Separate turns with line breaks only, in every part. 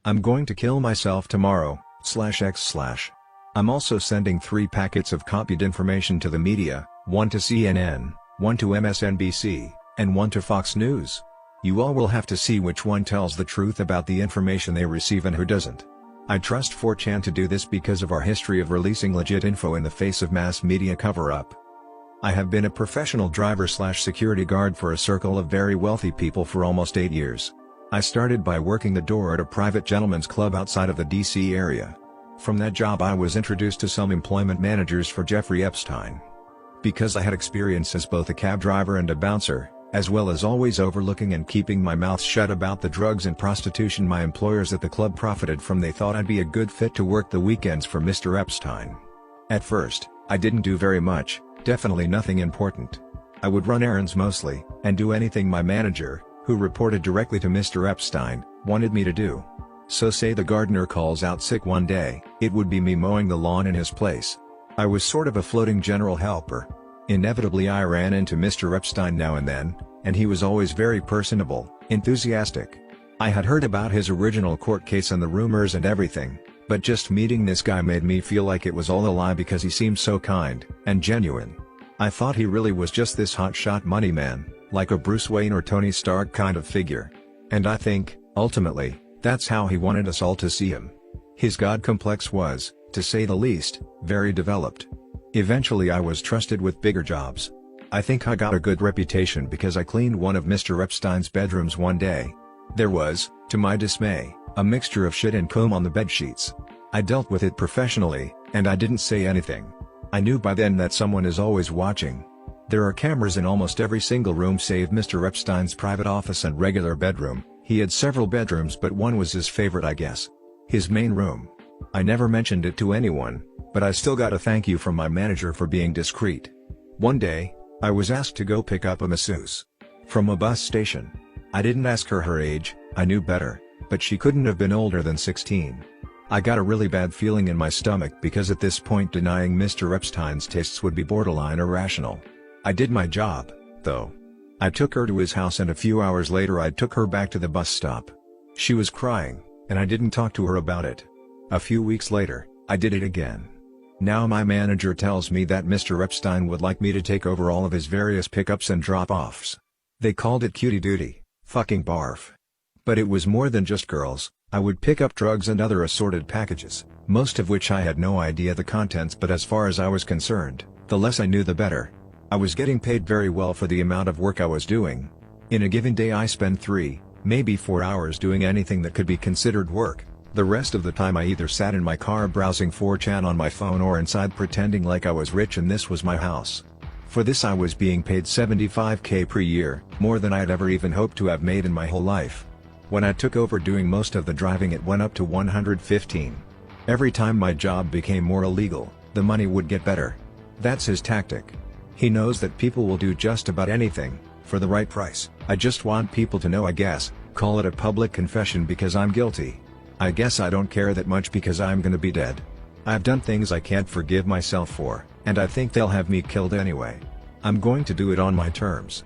I'm going to kill myself tomorrow, /x/. I'm also sending 3 packets of copied information to the media, 1 to CNN, 1 to MSNBC, and 1 to Fox News. You all will have to see which one tells the truth about the information they receive and who doesn't. I trust 4chan to do this because of our history of releasing legit info in the face of mass media cover-up. I have been a professional driver/security guard for a circle of very wealthy people for almost 8 years. I started by working the door at a private gentleman's club outside of the DC area. From that job I was introduced to some employment managers for Jeffrey Epstein. Because I had experience as both a cab driver and a bouncer, as well as always overlooking and keeping my mouth shut about the drugs and prostitution my employers at the club profited from, they thought I'd be a good fit to work the weekends for Mr. Epstein. At first, I didn't do very much, definitely nothing important. I would run errands mostly, and do anything my manager, who reported directly to Mr. Epstein, wanted me to do. So say the gardener calls out sick one day, it would be me mowing the lawn in his place. I was sort of a floating general helper. Inevitably I ran into Mr. Epstein now and then, and he was always very personable, enthusiastic. I had heard about his original court case and the rumors and everything, but just meeting this guy made me feel like it was all a lie because he seemed so kind and genuine. I thought he really was just this hotshot money man, like a Bruce Wayne or Tony Stark kind of figure. And I think, ultimately, that's how he wanted us all to see him. His God complex was, to say the least, very developed. Eventually I was trusted with bigger jobs. I think I got a good reputation because I cleaned one of Mr. Epstein's bedrooms one day. There was, to my dismay, a mixture of shit and comb on the bedsheets. I dealt with it professionally, and I didn't say anything. I knew by then that someone is always watching. There are cameras in almost every single room save Mr. Epstein's private office and regular bedroom. He had several bedrooms but one was his favorite, I guess. His main room. I never mentioned it to anyone, but I still got a thank you from my manager for being discreet. One day, I was asked to go pick up a masseuse from a bus station. I didn't ask her age, I knew better, but she couldn't have been older than 16. I got a really bad feeling in my stomach because at this point denying Mr. Epstein's tastes would be borderline irrational. I did my job, though. I took her to his house and a few hours later I took her back to the bus stop. She was crying, and I didn't talk to her about it. A few weeks later, I did it again. Now my manager tells me that Mr. Epstein would like me to take over all of his various pickups and drop-offs. They called it cutie duty, fucking barf. But it was more than just girls. I would pick up drugs and other assorted packages, most of which I had no idea the contents, but as far as I was concerned, the less I knew the better. I was getting paid very well for the amount of work I was doing. In a given day I spend 3, maybe 4 hours doing anything that could be considered work. The rest of the time I either sat in my car browsing 4chan on my phone or inside pretending like I was rich and this was my house. For this I was being paid $75,000 per year, more than I had ever even hoped to have made in my whole life. When I took over doing most of the driving it went up to $115,000. Every time my job became more illegal, the money would get better. That's his tactic. He knows that people will do just about anything, for the right price. I just want people to know, I guess, call it a public confession because I'm guilty. I guess I don't care that much because I'm gonna be dead. I've done things I can't forgive myself for, and I think they'll have me killed anyway. I'm going to do it on my terms.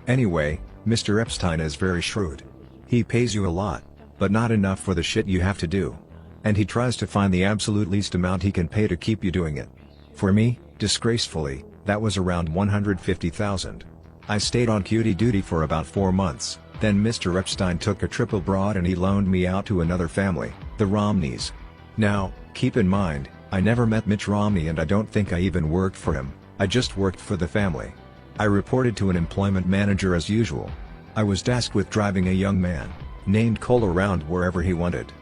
Anyway, Mr. Epstein is very shrewd. He pays you a lot, but not enough for the shit you have to do. And he tries to find the absolute least amount he can pay to keep you doing it. For me, disgracefully, that was around $150,000. I stayed on cutie duty for about 4 months. Then Mr. Epstein took a trip abroad and he loaned me out to another family, the Romneys. Now, keep in mind, I never met Mitch Romney and I don't think I even worked for him, I just worked for the family. I reported to an employment manager as usual. I was tasked with driving a young man, named Cole, around wherever he wanted.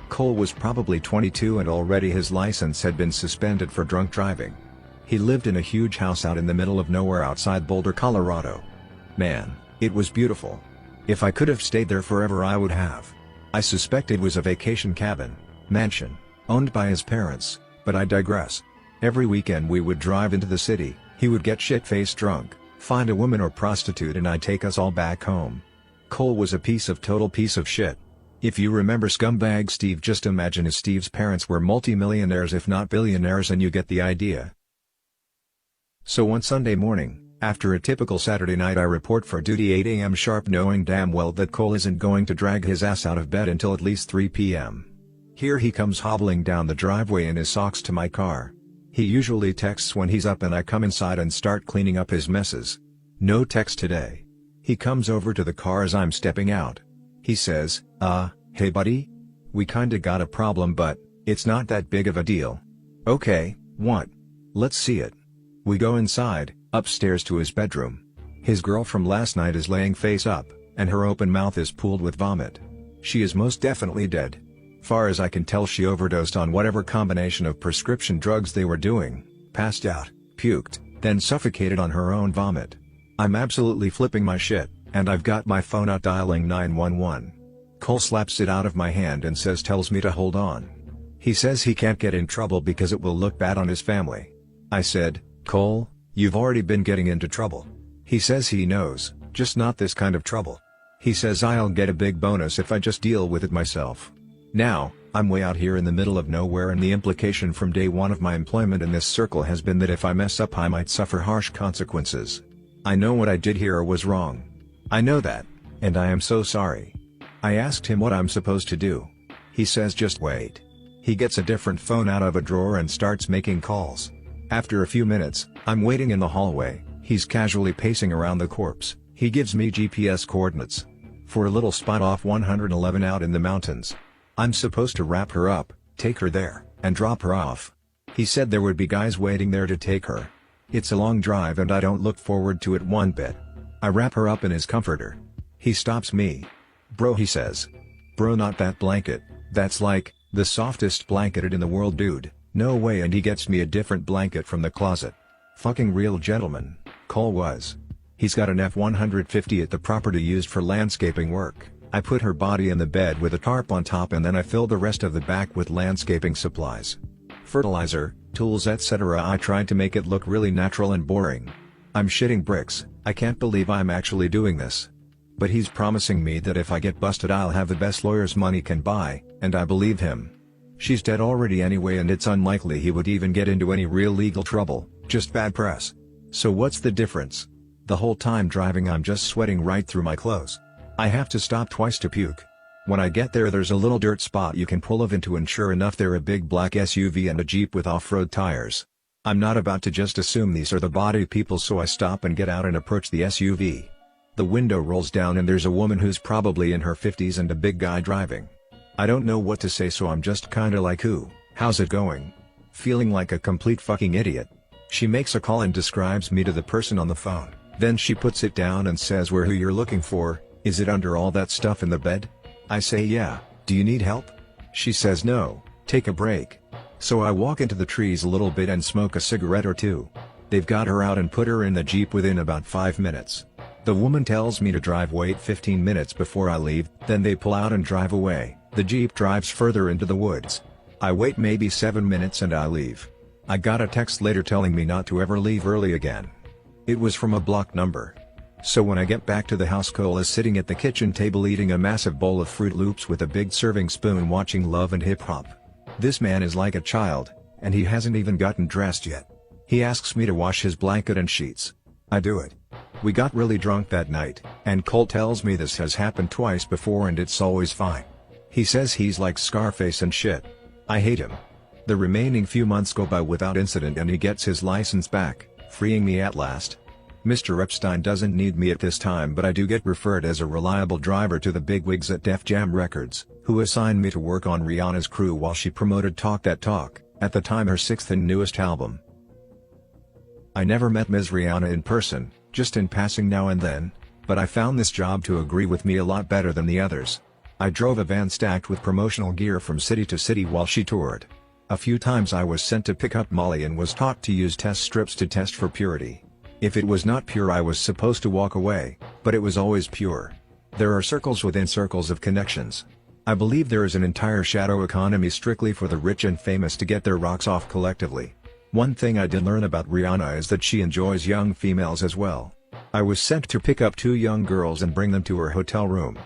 Cole was probably 22 and already his license had been suspended for drunk driving. He lived in a huge house out in the middle of nowhere outside Boulder, Colorado. Man, it was beautiful. If I could have stayed there forever I would have. I suspect it was a vacation cabin, mansion, owned by his parents, but I digress. Every weekend we would drive into the city, he would get shit-faced drunk, find a woman or prostitute and I'd take us all back home. Cole was a total piece of shit. If you remember Scumbag Steve, just imagine if Steve's parents were multimillionaires if not billionaires and you get the idea. So one Sunday morning, After a typical Saturday night I report for duty 8 a.m. sharp, knowing damn well that Cole isn't going to drag his ass out of bed until at least 3 p.m. Here he comes hobbling down the driveway in his socks to my car. He usually texts when he's up and I come inside and start cleaning up his messes. No text today. He comes over to the car as I'm stepping out. He says, hey buddy? We kinda got a problem, but it's not that big of a deal. Okay, what? Let's see it. We go inside, upstairs to his bedroom. His girl from last night is laying face up, and her open mouth is pooled with vomit. She is most definitely dead. Far as I can tell, she overdosed on whatever combination of prescription drugs they were doing, passed out, puked, then suffocated on her own vomit. I'm absolutely flipping my shit, and I've got my phone out dialing 911. Cole slaps it out of my hand and tells me to hold on. He says he can't get in trouble because it will look bad on his family. I said, Cole, you've already been getting into trouble. He says he knows, just not this kind of trouble. He says I'll get a big bonus if I just deal with it myself. Now, I'm way out here in the middle of nowhere, and the implication from day one of my employment in this circle has been that if I mess up I might suffer harsh consequences. I know what I did here was wrong. I know that, and I am so sorry. I asked him what I'm supposed to do. He says just wait. He gets a different phone out of a drawer and starts making calls. After a few minutes, I'm waiting in the hallway. He's casually pacing around the corpse. He gives me GPS coordinates for a little spot off 111 out in the mountains. I'm supposed to wrap her up, take her there, and drop her off. He said there would be guys waiting there to take her. It's a long drive and I don't look forward to it one bit. I wrap her up in his comforter. He stops me. Bro, he says. Bro, not that blanket. That's like the softest blanket in the world, dude. No way. And he gets me a different blanket from the closet. Fucking real gentleman, Cole was. He's got an F-150 at the property used for landscaping work. I put her body in the bed with a tarp on top, and then I fill the rest of the back with landscaping supplies. Fertilizer, tools, etc. I tried to make it look really natural and boring. I'm shitting bricks. I can't believe I'm actually doing this. But he's promising me that if I get busted I'll have the best lawyers money can buy, and I believe him. She's dead already anyway, and it's unlikely he would even get into any real legal trouble, just bad press. So what's the difference? The whole time driving I'm just sweating right through my clothes. I have to stop twice to puke. When I get there's a little dirt spot you can pull into, and sure enough there a big black SUV and a Jeep with off-road tires. I'm not about to just assume these are the body people, so I stop and get out and approach the SUV. The window rolls down and there's a woman who's probably in her 50s and a big guy driving. I don't know what to say, so I'm just kinda like, how's it going? Feeling like a complete fucking idiot. She makes a call and describes me to the person on the phone. Then she puts it down and says, "We're who you're looking for. Is it under all that stuff in the bed?" I say, "Yeah, do you need help?" She says, "No, take a break." So I walk into the trees a little bit and smoke a cigarette or two. They've got her out and put her in the Jeep within about 5 minutes. The woman tells me to wait 15 minutes before I leave, then they pull out and drive away. The Jeep drives further into the woods. I wait maybe 7 minutes and I leave. I got a text later telling me not to ever leave early again. It was from a blocked number. So when I get back to the house, Cole is sitting at the kitchen table eating a massive bowl of Fruit Loops with a big serving spoon, watching Love and Hip Hop. This man is like a child, and he hasn't even gotten dressed yet. He asks me to wash his blanket and sheets. I do it. We got really drunk that night, and Cole tells me this has happened twice before and it's always fine. He says he's like Scarface and shit. I hate him. The remaining few months go by without incident and he gets his license back, freeing me at last. Mr. Epstein doesn't need me at this time, but I do get referred as a reliable driver to the bigwigs at Def Jam Records, who assigned me to work on Rihanna's crew while she promoted Talk That Talk, at the time her 6th and newest album. I never met Ms. Rihanna in person, just in passing now and then, but I found this job to agree with me a lot better than the others. I drove a van stacked with promotional gear from city to city while she toured. A few times I was sent to pick up Molly and was taught to use test strips to test for purity. If it was not pure I was supposed to walk away, but it was always pure. There are circles within circles of connections. I believe there is an entire shadow economy strictly for the rich and famous to get their rocks off collectively. One thing I did learn about Rihanna is that she enjoys young females as well. I was sent to pick up 2 young girls and bring them to her hotel room.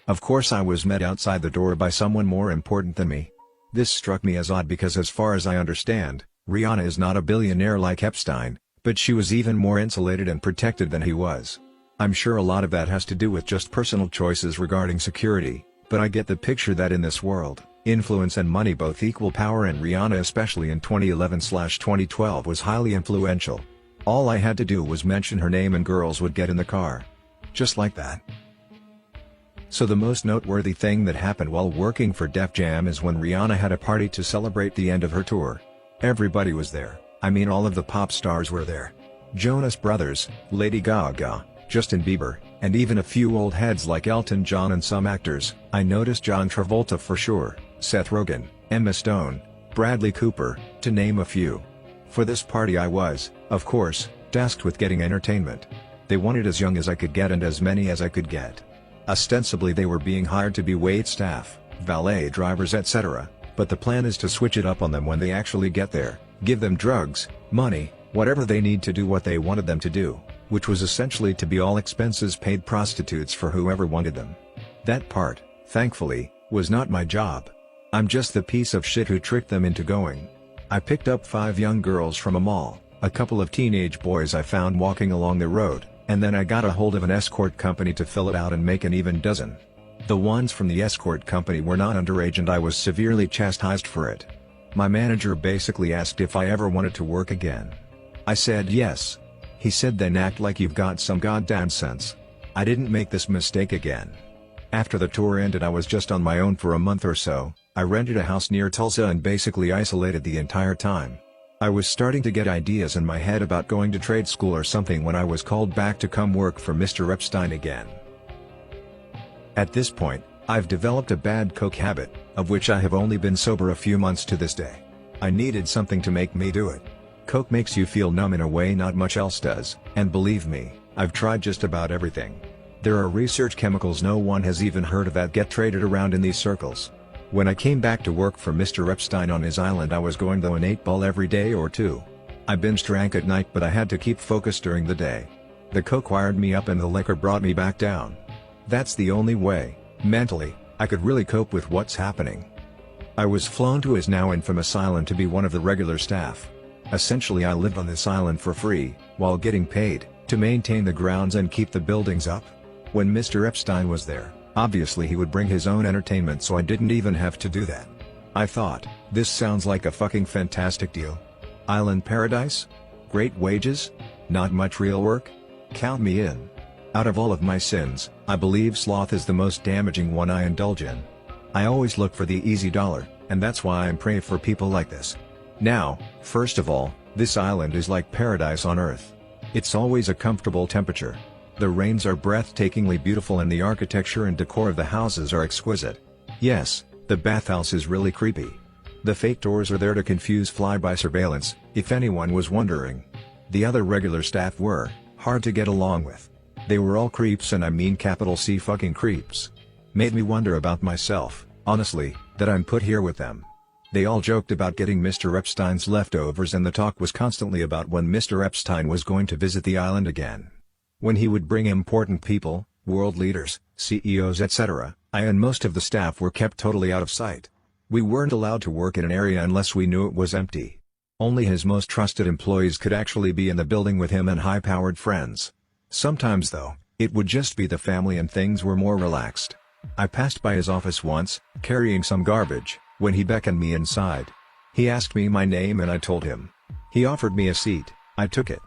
Of course I was met outside the door by someone more important than me. This struck me as odd because as far as I understand, Rihanna is not a billionaire like Epstein, But she was even more insulated and protected than he was. I'm sure a lot of that has to do with just personal choices regarding security, but I get the picture that in this world, influence and money both equal power, and Rihanna especially in 2011/2012 was highly influential. All I had to do was mention her name and girls would get in the car. Just like that. So the most noteworthy thing that happened while working for Def Jam is when Rihanna had a party to celebrate the end of her tour. Everybody was there. I mean, all of the pop stars were there. Jonas Brothers, Lady Gaga, Justin Bieber, and even a few old heads like Elton John and some actors. I noticed John Travolta for sure, Seth Rogen, Emma Stone, Bradley Cooper, to name a few. For this party I was, of course, tasked with getting entertainment. They wanted as young as I could get and as many as I could get. Ostensibly they were being hired to be wait staff, valet drivers, etc., but the plan is to switch it up on them when they actually get there, give them drugs, money, whatever they need to do what they wanted them to do, which was essentially to be all expenses paid prostitutes for whoever wanted them. That part, thankfully, was not my job. I'm just the piece of shit who tricked them into going. I picked up 5 young girls from a mall, a couple of teenage boys I found walking along the road, and then I got a hold of an escort company to fill it out and make an even dozen. The ones from the escort company were not underage and I was severely chastised for it. My manager basically asked if I ever wanted to work again. I said yes. He said, then act like you've got some goddamn sense. I didn't make this mistake again. After the tour ended I was just on my own for a month or so. I rented a house near Tulsa and basically isolated the entire time. I was starting to get ideas in my head about going to trade school or something when I was called back to come work for Mr. Epstein again. At this point, I've developed a bad coke habit, of which I have only been sober a few months to this day. I needed something to make me do it. Coke makes you feel numb in a way not much else does, and believe me, I've tried just about everything. There are research chemicals no one has even heard of that get traded around in these circles. When I came back to work for Mr. Epstein on his island I was going to an 8-ball every day or two. I binge drank at night but I had to keep focused during the day. The coke wired me up and the liquor brought me back down. That's the only way, mentally, I could really cope with what's happening. I was flown to his now infamous island to be one of the regular staff. Essentially I lived on this island for free, while getting paid, to maintain the grounds and keep the buildings up. When Mr. Epstein was there, obviously he would bring his own entertainment so I didn't even have to do that. I thought, this sounds like a fucking fantastic deal. Island paradise? Great wages? Not much real work? Count me in. Out of all of my sins, I believe sloth is the most damaging one I indulge in. I always look for the easy dollar, and that's why I pray for people like this. Now, first of all, this island is like paradise on earth. It's always a comfortable temperature. The rains are breathtakingly beautiful and the architecture and decor of the houses are exquisite. Yes, the bathhouse is really creepy. The fake doors are there to confuse fly-by surveillance, if anyone was wondering. The other regular staff were hard to get along with. They were all creeps, and I mean capital C fucking creeps. Made me wonder about myself, honestly, that I'm put here with them. They all joked about getting Mr. Epstein's leftovers and the talk was constantly about when Mr. Epstein was going to visit the island again. When he would bring important people, world leaders, CEOs, etc., I and most of the staff were kept totally out of sight. We weren't allowed to work in an area unless we knew it was empty. Only his most trusted employees could actually be in the building with him and high-powered friends. Sometimes though, it would just be the family and things were more relaxed. I passed by his office once, carrying some garbage, when he beckoned me inside. He asked me my name and I told him. He offered me a seat, I took it.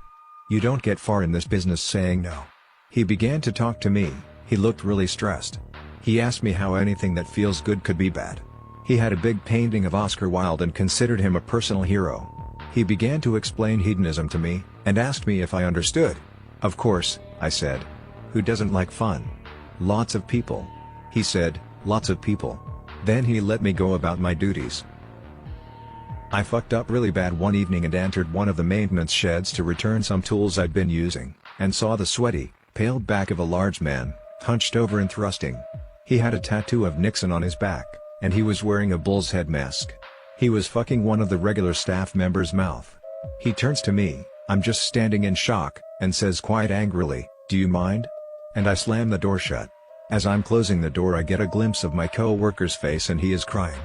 You don't get far in this business saying no. He began to talk to me, he looked really stressed. He asked me how anything that feels good could be bad. He had a big painting of Oscar Wilde and considered him a personal hero. He began to explain hedonism to me, and asked me if I understood. Of course, I said. Who doesn't like fun? Lots of people. He said, lots of people. Then he let me go about my duties. I fucked up really bad one evening and entered one of the maintenance sheds to return some tools I'd been using, and saw the sweaty, pale back of a large man, hunched over and thrusting. He had a tattoo of Nixon on his back, and he was wearing a bull's head mask. He was fucking one of the regular staff members' mouth. He turns to me, I'm just standing in shock, and says quite angrily, "Do you mind?" And I slam the door shut. As I'm closing the door I get a glimpse of my co-worker's face and he is crying.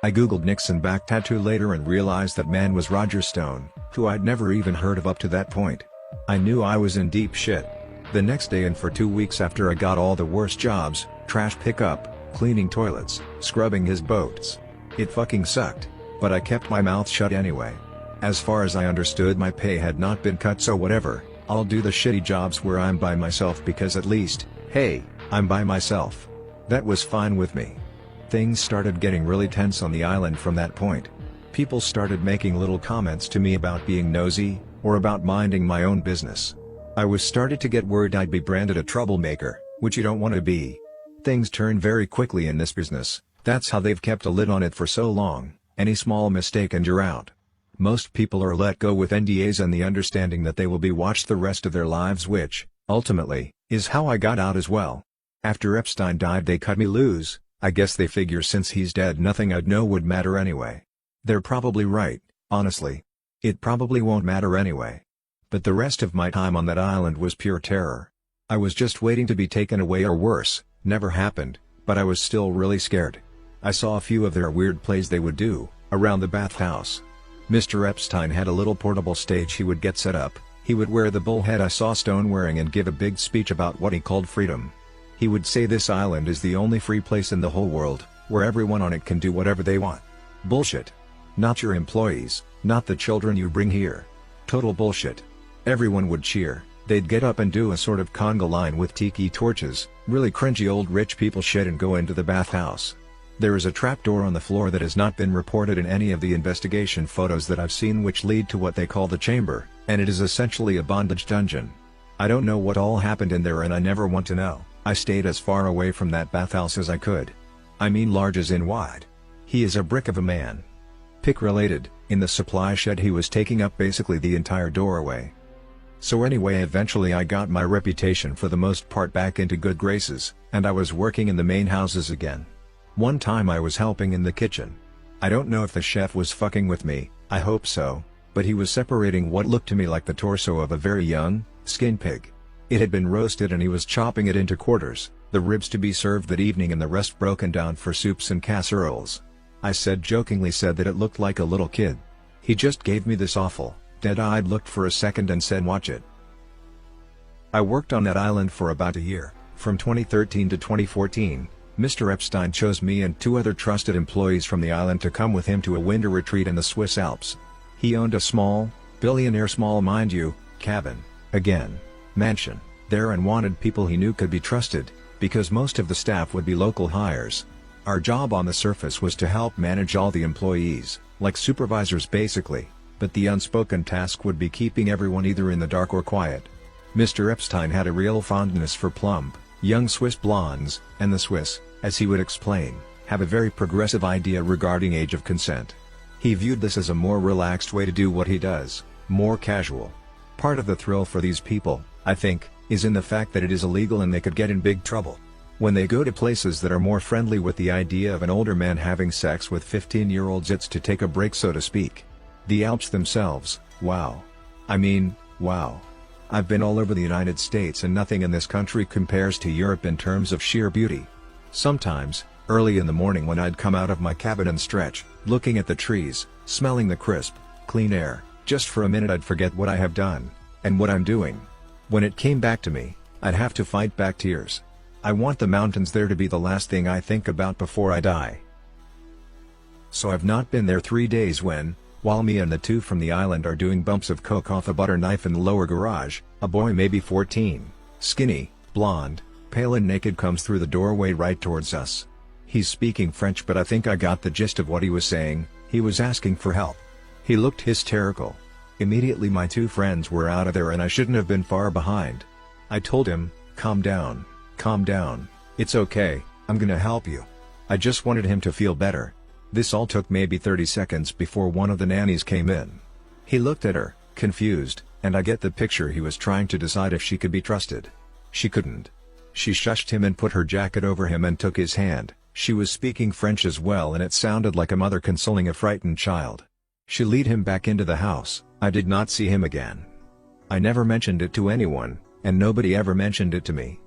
I googled Nixon back tattoo later and realized that man was Roger Stone, who I'd never even heard of up to that point. I knew I was in deep shit. The next day and for 2 weeks after, I got all the worst jobs: trash pickup, cleaning toilets, scrubbing his boats. It fucking sucked, but I kept my mouth shut anyway. As far as I understood, my pay had not been cut, so whatever, I'll do the shitty jobs where I'm by myself, because at least, hey, I'm by myself. That was fine with me. Things started getting really tense on the island from that point. People started making little comments to me about being nosy, or about minding my own business. I was started to get worried I'd be branded a troublemaker, which you don't want to be. Things turn very quickly in this business. That's how they've kept a lid on it for so long. Any small mistake and you're out. Most people are let go with NDAs and the understanding that they will be watched the rest of their lives, which, ultimately, is how I got out as well. After Epstein died, they cut me loose. I guess they figure since he's dead, nothing I'd know would matter anyway. They're probably right, honestly. It probably won't matter anyway. But the rest of my time on that island was pure terror. I was just waiting to be taken away, or worse. Never happened, but I was still really scared. I saw a few of their weird plays they would do around the bathhouse. Mr. Epstein had a little portable stage he would get set up. He would wear the bullhead I saw Stone wearing and give a big speech about what he called freedom. He would say this island is the only free place in the whole world, where everyone on it can do whatever they want. Bullshit. Not your employees, not the children you bring here. Total bullshit. Everyone would cheer. They'd get up and do a sort of conga line with tiki torches, really cringy old rich people shit, and go into the bathhouse. There is a trapdoor on the floor that has not been reported in any of the investigation photos that I've seen, which lead to what they call the chamber, and it is essentially a bondage dungeon. I don't know what all happened in there, and I never want to know. I stayed as far away from that bathhouse as I could. I mean large as in wide. He is a brick of a man. Pick related, in the supply shed he was taking up basically the entire doorway. So anyway, eventually I got my reputation for the most part back into good graces, and I was working in the main houses again. One time I was helping in the kitchen. I don't know if the chef was fucking with me, I hope so, but he was separating what looked to me like the torso of a very young, skinned pig. It had been roasted and he was chopping it into quarters, the ribs to be served that evening and the rest broken down for soups and casseroles. I jokingly said that it looked like a little kid. He just gave me this awful, dead-eyed look for a second and said, "Watch it." I worked on that island for about a year. From 2013 to 2014, Mr. Epstein chose me and 2 other trusted employees from the island to come with him to a winter retreat in the Swiss Alps. He owned a small, billionaire small mind you, cabin, again, mansion, there, and wanted people he knew could be trusted, because most of the staff would be local hires. Our job on the surface was to help manage all the employees, like supervisors basically, but the unspoken task would be keeping everyone either in the dark or quiet. Mr. Epstein had a real fondness for plump, young Swiss blondes, and the Swiss, as he would explain, have a very progressive idea regarding age of consent. He viewed this as a more relaxed way to do what he does, more casual. Part of the thrill for these people, I think, is in the fact that it is illegal and they could get in big trouble. When they go to places that are more friendly with the idea of an older man having sex with 15-year-olds, it's to take a break, so to speak. The Alps themselves, wow. I mean, wow. I've been all over the United States and nothing in this country compares to Europe in terms of sheer beauty. Sometimes, early in the morning when I'd come out of my cabin and stretch, looking at the trees, smelling the crisp, clean air, just for a minute I'd forget what I have done, and what I'm doing. When it came back to me, I'd have to fight back tears. I want the mountains there to be the last thing I think about before I die. So I've not been there 3 days when, while me and the 2 from the island are doing bumps of coke off a butter knife in the lower garage, a boy maybe 14, skinny, blonde, pale and naked comes through the doorway right towards us. He's speaking French, but I think I got the gist of what he was saying. He was asking for help. He looked hysterical. Immediately my 2 friends were out of there and I shouldn't have been far behind. I told him, "Calm down. Calm down, it's okay, I'm gonna help you." I just wanted him to feel better. This all took maybe 30 seconds before one of the nannies came in. He looked at her, confused, and I get the picture he was trying to decide if she could be trusted. She couldn't. She shushed him and put her jacket over him and took his hand. She was speaking French as well and it sounded like a mother consoling a frightened child. She led him back into the house. I did not see him again. I never mentioned it to anyone, and nobody ever mentioned it to me.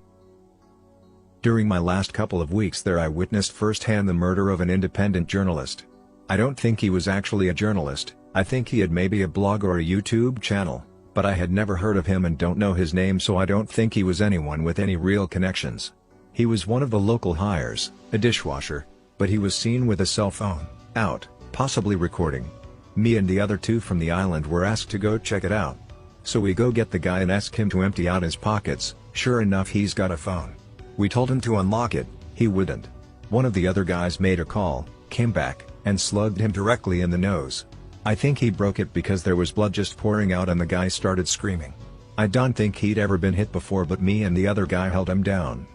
During my last couple of weeks there I witnessed firsthand the murder of an independent journalist. I don't think he was actually a journalist, I think he had maybe a blog or a YouTube channel, but I had never heard of him and don't know his name, so I don't think he was anyone with any real connections. He was one of the local hires, a dishwasher, but he was seen with a cell phone, out, possibly recording. Me and the other two from the island were asked to go check it out. So we go get the guy and ask him to empty out his pockets. Sure enough, he's got a phone. We told him to unlock it, he wouldn't. One of the other guys made a call, came back, and slugged him directly in the nose. I think he broke it because there was blood just pouring out and the guy started screaming. I don't think he'd ever been hit before, but me and the other guy held him down.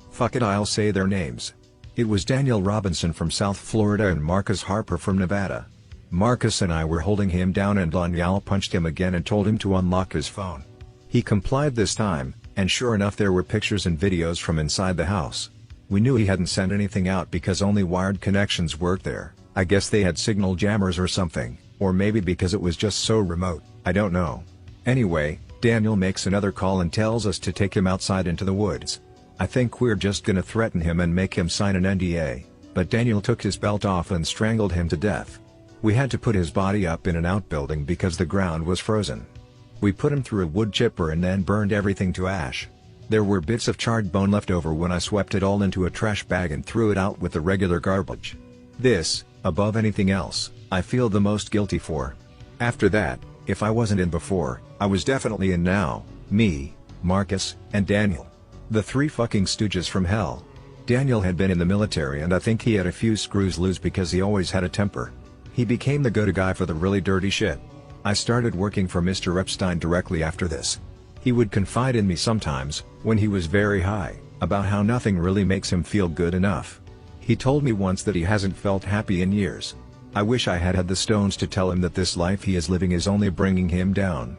Fuck it, I'll say their names. It was Daniel Robinson from South Florida and Marcus Harper from Nevada. Marcus and I were holding him down and Daniel punched him again and told him to unlock his phone. He complied this time, and sure enough there were pictures and videos from inside the house. We knew he hadn't sent anything out because only wired connections worked there. I guess they had signal jammers or something, or maybe because it was just so remote, I don't know. Anyway, Daniel makes another call and tells us to take him outside into the woods. I think we're just gonna threaten him and make him sign an NDA, but Daniel took his belt off and strangled him to death. We had to put his body up in an outbuilding because the ground was frozen. We put him through a wood chipper and then burned everything to ash. There were bits of charred bone left over when I swept it all into a trash bag and threw it out with the regular garbage. This, above anything else, I feel the most guilty for. After that, if I wasn't in before, I was definitely in now. Me, Marcus, and Daniel. The three fucking stooges from hell. Daniel had been in the military and I think he had a few screws loose because he always had a temper. He became the go-to guy for the really dirty shit. I started working for Mr. Epstein directly after this. He would confide in me sometimes, when he was very high, about how nothing really makes him feel good enough. He told me once that he hasn't felt happy in years. I wish I had had the stones to tell him that this life he is living is only bringing him down.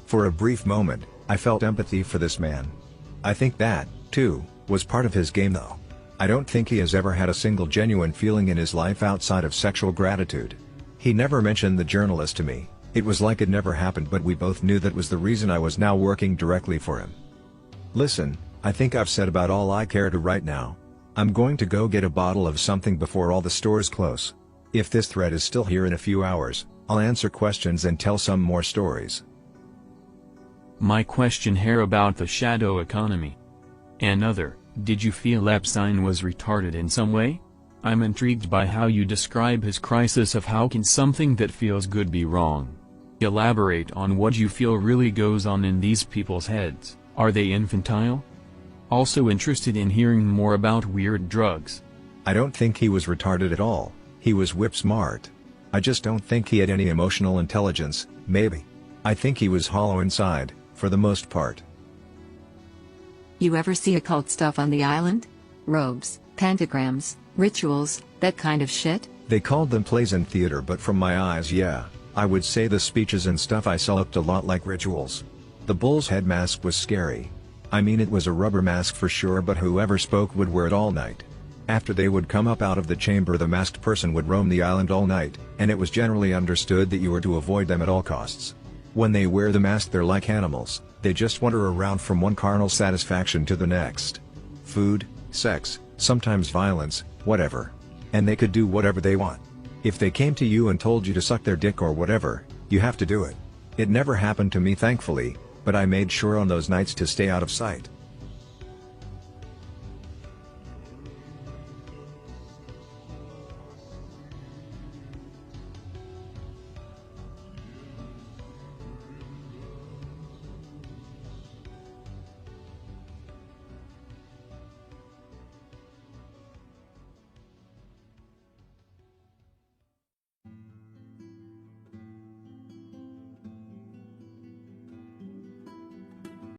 For a brief moment, I felt empathy for this man. I think that, too, was part of his game though. I don't think he has ever had a single genuine feeling in his life outside of sexual gratitude. He never mentioned the journalist to me. It was like it never happened, but we both knew that was the reason I was now working directly for him. Listen, I think I've said about all I care to right now. I'm going to go get a bottle of something before all the stores close. If this thread is still here in a few hours, I'll answer questions and tell some more stories.
My question here about the shadow economy. Another, did you feel Epstein was retarded in some way? I'm intrigued by how you describe his crisis of how can something that feels good be wrong. Elaborate on what you feel really goes on in these people's heads. Are they infantile? Also interested in hearing more about weird drugs.
I don't think he was retarded at all, he was whip smart. I just don't think he had any emotional intelligence, maybe. I think he was hollow inside, for the most part.
You ever see occult stuff on the island? Robes, pentagrams, rituals, that kind of shit?
They called them plays in theater, but from my eyes, yeah, I would say the speeches and stuff I saw looked a lot like rituals. The bull's head mask was scary. I mean, it was a rubber mask for sure, but whoever spoke would wear it all night. After they would come up out of the chamber, the masked person would roam the island all night, and it was generally understood that you were to avoid them at all costs. When they wear the mask, they're like animals, they just wander around from one carnal satisfaction to the next. Food, sex, sometimes violence, whatever. And they could do whatever they want. If they came to you and told you to suck their dick or whatever, you have to do it. It never happened to me, thankfully, but I made sure on those nights to stay out of sight.